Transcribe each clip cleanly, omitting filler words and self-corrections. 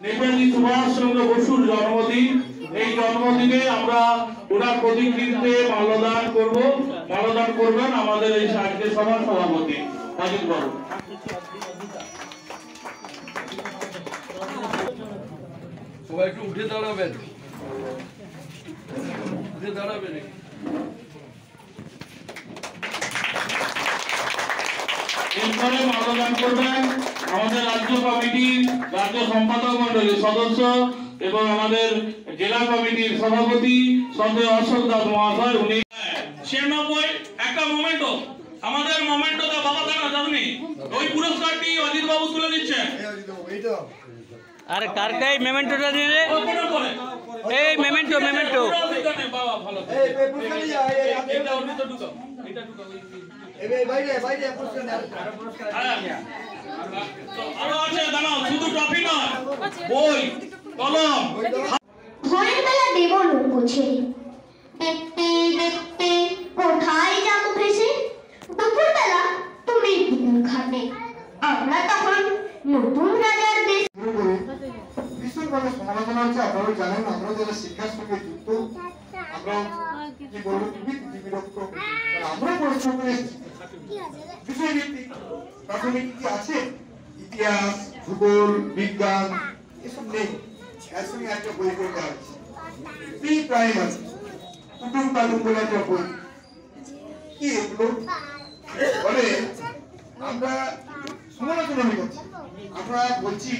নেতাজি সুভাষচন্দ্র বসুর জন্মদিন। এই জন্মদিনে আমরা ওনার প্রতিকৃতিতে মাল্যদান করব। মাল্যদান করবেন আমাদের এই সাহিত্য সভার সভাপতি অজিত বাবু। সবাই একটু উঠে দাঁড়াবেন, উঠে দাঁড়াবেন। এরপরে মাল্যদান করবেন আমাদের রাজ্য কমিটির রাজ্য সম্পাদক মন্ডলীর সদস্য এবং আমাদের জেলা কমিটির সভাপতি সঞ্জয় অশোক দাস মহাশয়। উনি 96 একটা মোমেন্টো, আমাদের মোমেন্টোতে বাবা থানা জানি ওই পুরস্কারটি অজিত বাবু তুলে দিচ্ছেন। আরে কারকাই মেমেন্টোটা নিয়ে রে, এই মেমেন্টো মেমেন্টো বাবা ভালো এই পুরস্কার নিয়ে এটা অর্পিত ঢুকাও, এটা ঢুকাও এই বাইরে বাইরে পুরস্কার আরো আছে দাঁড়াও, শুধু ট্রফি নয় বই কলম। ভোরের বেলা দেব লোক ছেড়ে দেখতে দেখতে কোথায় যাবো ভেসে, দুপুর বেলা তুমি ঘাটে আমরা তখন নতুন রাজার দেশ। ভীষণভাবে সমালোচনা হচ্ছে। আপনারা জানেন আমরা যারা শিক্ষার সঙ্গে যুক্ত, আমরা কি বলবো বিরক্ত, আমরা পড়াশোনা করে বিষয়ভিত্তিক প্রাথমিক কি আছে, ইতিহাস ভূগোল বিজ্ঞান এসব নেই। এর সঙ্গে একটা বই করে দেওয়া হচ্ছে প্রি প্রাইমারি কুটুম তালুম বলে একটা বই। কি এগুলো বলে আমরা সমালোচনা করছি, আমরা বলছি।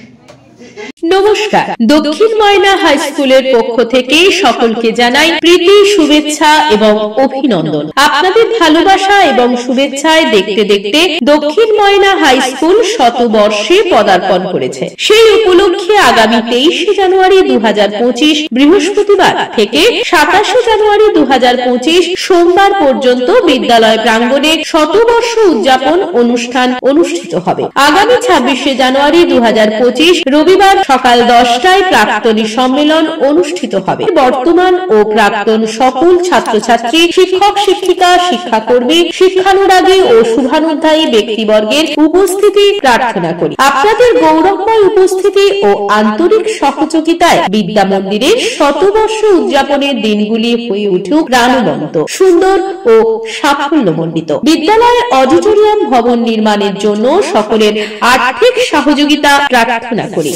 নমস্কার, দক্ষিণ ময়না হাই স্কুলের পক্ষ থেকে সকলকে জানাই প্রীতি শুভেচ্ছা এবং অভিনন্দন। আপনাদের ভালোবাসা এবং শুভেচ্ছায় দেখতে দেখতে দক্ষিণ ময়না হাই স্কুল শতবর্ষে পদার্পণ করেছে। সেই উপলক্ষে আগামী 23 জানুয়ারি 2025 বৃহস্পতিবার থেকে 27 জানুয়ারি 2025 সোমবার পর্যন্ত বিদ্যালয় প্রাঙ্গণে শতবর্ষ উদযাপন অনুষ্ঠান অনুষ্ঠিত হবে। আগামী 26 জানুয়ারি 2025 রবিবার সকাল 10টায় প্রাক্তনী সম্মেলন অনুষ্ঠিত হবে। বর্তমান ও প্রাক্তন সকল ছাত্রছাত্রী, শিক্ষক শিক্ষিকা, শিক্ষাকর্মী, শিক্ষানুরাগী ও শুভানুধ্যায়ী ব্যক্তিবর্গের উপস্থিতি প্রার্থনা করি। আপনাদের গৌরবময় উপস্থিতি ও আন্তরিক সহযোগিতায় বিদ্যা মন্দিরের শতবর্ষ উদযাপনের দিনগুলি হয়ে উঠুক প্রাণবন্ত, সুন্দর ও সাফল্যমণ্ডিত। বিদ্যালয়ের অডিটোরিয়াম ভবন নির্মাণের জন্য সকলের আর্থিক সহযোগিতা প্রার্থনা করি।